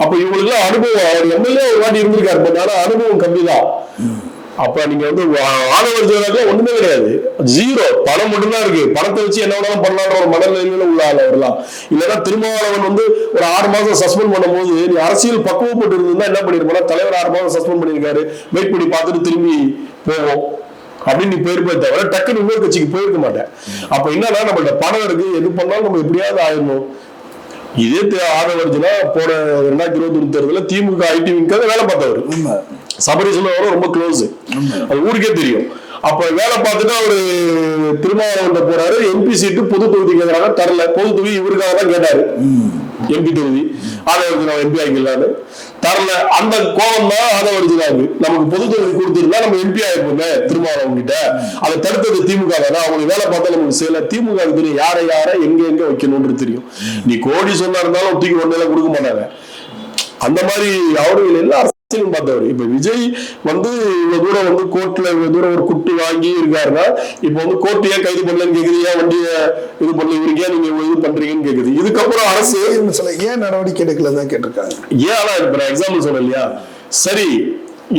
அப்ப இவங்களுக்கு எல்லாம் அனுபவம், அவர் எம்எல்ஏ ஒரு வாட்டி இருந்திருக்காரு, பட் ஆனா அனுபவம் கம்மி தான். அப்ப நீங்க வந்து ஆதவர்ஜுனாக்கெல்லாம் ஒண்ணுமே கிடையாது, ஜீரோ. பணம் மட்டும்தான் இருக்கு, பணத்தை வச்சு என்ன வேணாலும் பண்ணலான்ற ஒரு மனநிலையில உள்ள ஆள் அவர்லாம். இல்லைன்னா திருமாவளவன் வந்து ஒரு 6 மாசம் சஸ்பெண்ட் பண்ணும் போது நீ அரசியல் பக்குவப்பட்டு இருந்தா என்ன பண்ணிருப்பா, தலைவர் 6 மாசம் சஸ்பெண்ட் பண்ணிருக்காரு, வெயிட் பண்ணி பார்த்துட்டு திரும்பி போவோம் அப்படின்னு நீ போயிருப்பே தவிர டக்குன்னு இன்னொரு கட்சிக்கு போயிருக்க மாட்டேன். அப்ப என்னன்னா நம்மள்ட்ட பணம் இருக்கு, எது பண்ணாலும் நம்ம எப்படியாவது ஆயிடணும். இதே ஆதவர்ஜுனா போன 2021 தேர்தலில் திமுக ஐடி விங்காக வேலை பார்த்தவர், சபரீசனோட ரொம்ப க்ளோஸ், அது ஊருக்கே தெரியும். அப்ப வேலை பார்த்துட்டு அவரு திருமாவளவன் போறாரு, எம்பி சீட்டு பொது தொகுதி கேட்கறாங்க, தரல. பொது தொகுதி இவருக்காக தான் கேட்டாரு, எம்பி தொகுதி. ஆதவர்ஜுனா எம்பி ஆகிக்கலான்னு தரல. அந்த கோபம் தான் ஆதவர்ஜுனாவுக்கு. நமக்கு பொது தொகுதி கொடுத்துருந்தா நம்ம எம்பி ஆயிருப்போமே திருமாவளவன் கிட்ட. அதை தடுத்தது திமுக தானே. அவங்களுக்கு வேலை பார்த்தா நமக்கு செய்யல. திமுக தெரியும் யாரை எங்க வைக்கணும்னு தெரியும். நீ கோடி சொன்னா இருந்தாலும் தூக்கி ஒன்னெல்லாம் கொடுக்க மாட்டாங்க. அந்த மாதிரி அவர்கள் எல்லா அரசியலும் பார்த்தவர். இப்ப விஜய் வந்து இவ்வளவு தூரம் வந்து கோர்ட்ல இவ்வளவு தூரம் ஒரு குட்டு வாங்கி இருக்காருன்னா, இப்ப வந்து கோர்ட் ஏன் கைது பண்ணலன்னு கேக்குது, ஏன் வண்டிய இது பண்ணல, இவருக்கு ஏன் நீங்க இது பண்றீங்கன்னு கேக்குது. இதுக்கப்புறம் அரசு ஏன் நடவடிக்கை எடுக்கலதான் கேட்டிருக்காங்க. ஏன் ஆனா இப்ப நான் எக்ஸாம்பிள் சொன்னேன் இல்லையா, சரி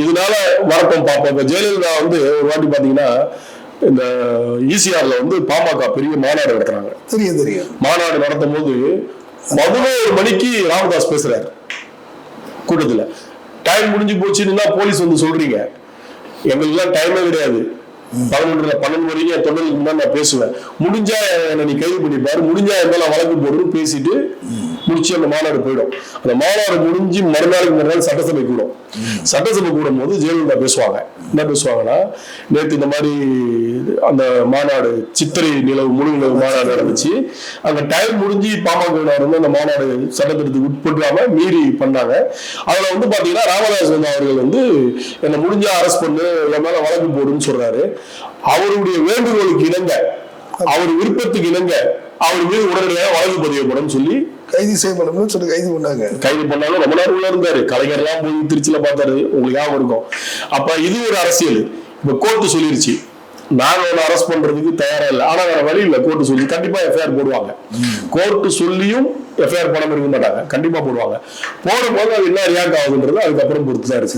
இதனால வரட்டும் பார்ப்போம். இப்ப ஜெயலலிதா வந்து ஒரு வாட்டி பாத்தீங்கன்னா இந்த ஈசிஆர்ல வந்து பாமக பெரிய மாநாடு நடத்துறாங்க. தெரியும். மாநாடு நடத்தும் போது 11 மணிக்கு ராமதாஸ் பேசுறாரு கூட்டத்துல. டைம் முடிஞ்சு போச்சுன்னா போலீஸ் வந்து சொல்றீங்க, எங்களுக்கு எல்லாம் டைமே கிடையாது, 12 வரைக்கும் என் தொண்டர்களுக்கு முன்னாடி நான் பேசுவேன், முடிஞ்சா என்ன நீ கைது பண்ணிப்பாரு, முடிஞ்சா என் மேல வழக்கு போடுன்னு பேசிட்டு முடிச்சு அந்த மாநாடு போயிடும். அந்த மாநாடு முடிஞ்சு மறுநாள் சட்டசபை கூடும். சட்டசபை கூடும் போது ஜெயலலிதா பேசுவாங்க. என்ன பேசுவாங்கன்னா, நேற்று இந்த மாதிரி அந்த மாநாடு சித்திரை நிலவு முழு நிலவு மாநாடு நடந்துச்சு, அந்த டைம் முடிஞ்சு பாமகவினர் வந்து அந்த மாநாடு சட்டத்திட்டத்துக்கு உட்படாம மீறி பண்ணாங்க. அதுல வந்து பாத்தீங்கன்னா ராமதாஸ் அவர்கள் வந்து என்ன முடிஞ்சா அரெஸ்ட் பண்ணு, என் மேல வழக்கு போடுன்னு சொல்றாரு. அவருடைய வேண்டுகோளுக்கு இணங்க, அவர் விருப்பத்துக்கு இணங்க அவர் மீது உடனடியாக வழக்கு பதியப்படும் சொல்லி கைது செய்யப்படும் சொல்லி கைது பண்ணாங்க. கைது பண்ணாலும் ரொம்ப நேரம் உள்ள இருந்தாரு. கலைஞர் எல்லாம் போய் திருச்சியில பார்த்தாரு, உங்களுக்கு ஞாபகம் இருக்கும். அப்ப இது ஒரு அரசியல். இப்ப கோர்ட்டு சொல்லிருச்சு, நாங்க ஒண்ணு அரெஸ்ட் பண்றதுக்கு தயாரா இல்லை, ஆனா வேற வழி இல்லை, கோர்ட்டு சொல்லி கண்டிப்பா எஃப்ஐஆர் போடுவாங்க. கோர்ட்டு சொல்லியும் எஃப்ஐஆர் போடாம இருக்க மாட்டாங்க, கண்டிப்பா போடுவாங்க. போடும்போது அது என்ன ரியாக்ட் ஆகுதுன்றது அதுக்கப்புறம் பொறுத்துதான் இருக்கு.